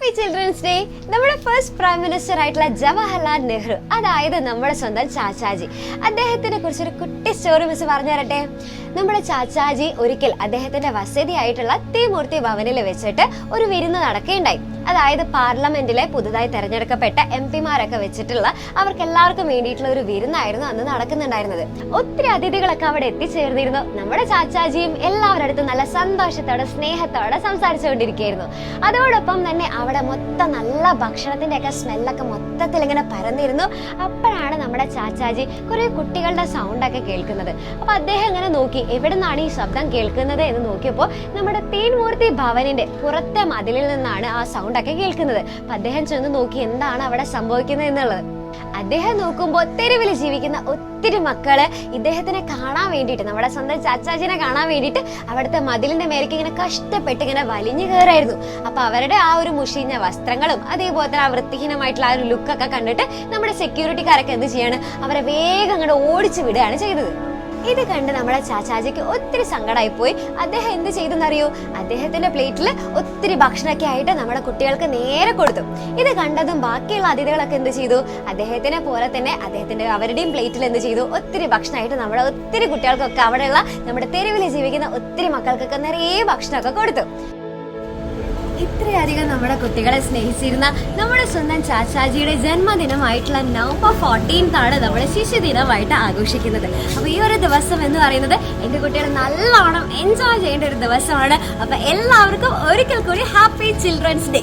Happy children's day. നമ്മുടെ first prime minister ആയിട്ടുള്ള ജവഹർലാൽ നെഹ്റു, അതായത് നമ്മുടെ സ്വന്തം ചാച്ചാജി, അദ്ദേഹത്തിനെ കുറിച്ചൊരു കുട്ടി സ്റ്റോറി മിസ് പറഞ്ഞു തരട്ടെ. നമ്മുടെ ചാച്ചാജി ഒരിക്കൽ അദ്ദേഹത്തിന്റെ വസതിയായിട്ടുള്ള തീമൂർത്തി ഭവനിൽ വെച്ചിട്ട് ഒരു വിരുന്ന് നടക്കുകയുണ്ടായി. അതായത് പാർലമെന്റിലെ പുതുതായി തെരഞ്ഞെടുക്കപ്പെട്ട MP-മാരൊക്കെ വെച്ചിട്ടുള്ള അവർക്ക് എല്ലാവർക്കും വേണ്ടിയിട്ടുള്ള ഒരു വിരുന്നായിരുന്നു അന്ന് നടക്കുന്നുണ്ടായിരുന്നത്. ഒത്തിരി അതിഥികളൊക്കെ അവിടെ എത്തിച്ചേർന്നിരുന്നു. നമ്മുടെ ചാച്ചാജിയും എല്ലാവരുടെ അടുത്തും നല്ല സന്തോഷത്തോടെ സ്നേഹത്തോടെ സംസാരിച്ചുകൊണ്ടിരിക്കുകയായിരുന്നു. അതോടൊപ്പം തന്നെ അവിടെ മൊത്തം നല്ല ഭക്ഷണത്തിന്റെ ഒക്കെ സ്മെല്ലൊക്കെ മൊത്തത്തിൽ ഇങ്ങനെ പരന്നിരുന്നു. അപ്പോഴാണ് നമ്മുടെ ചാച്ചാജി കുറെ കുട്ടികളുടെ സൗണ്ട് ഒക്കെ കേൾക്കുന്നത്. അപ്പൊ അദ്ദേഹം ഇങ്ങനെ നോക്കി എവിടെ നിന്നാണ് ഈ ശബ്ദം കേൾക്കുന്നത് എന്ന് നോക്കിയപ്പോൾ നമ്മുടെ തീൻമൂർത്തി ഭവനിന്റെ പുറത്തെ മതിലിൽ നിന്നാണ് ആ സൗണ്ട് ഒക്കെ കേൾക്കുന്നത്. അപ്പൊ അദ്ദേഹം ചെന്ന് നോക്കി എന്താണ് അവിടെ സംഭവിക്കുന്നത് എന്നുള്ളത്. അദ്ദേഹം നോക്കുമ്പോൾ തെരുവിൽ ജീവിക്കുന്ന ഒത്തിരി മക്കള് ഇദ്ദേഹത്തിനെ കാണാൻ വേണ്ടിയിട്ട്, നമ്മുടെ സ്വന്തം ചാച്ചാജിനെ കാണാൻ വേണ്ടിയിട്ട് അവിടുത്തെ മതിലിന്റെ മേലേക്ക് ഇങ്ങനെ കഷ്ടപ്പെട്ട് ഇങ്ങനെ വലിഞ്ഞു കയറായിരുന്നു. അപ്പൊ അവരുടെ ആ ഒരു മുഷിഞ്ഞ വസ്ത്രങ്ങളും അതേപോലെ തന്നെ ആ വൃത്തിഹീനമായിട്ടുള്ള ആ ഒരു ലുക്കൊക്കെ കണ്ടിട്ട് നമ്മുടെ സെക്യൂരിറ്റിക്കാരൊക്കെ എന്ത് ചെയ്യാണ്, അവരെ വേഗം അങ്ങോട്ട് ഓടിച്ചു വിടുകയാണ് ചെയ്തത്. ഇത് കണ്ട് നമ്മുടെ ചാച്ചാജിക്ക് ഒത്തിരി സങ്കടമായി പോയി. അദ്ദേഹം എന്ത് ചെയ്തെന്നറിയോ, അദ്ദേഹത്തിന്റെ പ്ലേറ്റിൽ ഒത്തിരി ഭക്ഷണമൊക്കെ ആയിട്ട് നമ്മുടെ കുട്ടികൾക്ക് നേരെ കൊടുത്തു. ഇത് കണ്ടതും ബാക്കിയുള്ള അതിഥികളൊക്കെ എന്ത് ചെയ്തു, അദ്ദേഹത്തിനെ പോലെ തന്നെ അവരുടെയും പ്ലേറ്റിൽ എന്ത് ചെയ്തു, ഒത്തിരി ഭക്ഷണമായിട്ട് നമ്മുടെ ഒത്തിരി കുട്ടികൾക്കൊക്കെ, അവിടെയുള്ള നമ്മുടെ തെരുവിൽ ജീവിക്കുന്ന ഒത്തിരി മക്കൾക്കൊക്കെ നിറയെ ഭക്ഷണമൊക്കെ കൊടുത്തു. ഇത്രയധികം നമ്മുടെ കുട്ടികളെ സ്നേഹിച്ചിരുന്ന നമ്മുടെ സ്വന്തം ചാച്ചാജിയുടെ ജന്മദിനമായിട്ടുള്ള November 14 നമ്മുടെ ശിശുദിനമായിട്ട് ആഘോഷിക്കുന്നത്. അപ്പൊ ഈ ഒരു ദിവസം എന്ന് പറയുന്നത് എന്റെ കുട്ടികൾ നല്ലോണം എൻജോയ് ചെയ്യേണ്ട ഒരു ദിവസമാണ്. അപ്പൊ എല്ലാവർക്കും ഒരിക്കൽ കൂടി ഹാപ്പി ചിൽഡ്രൻസ് ഡേ.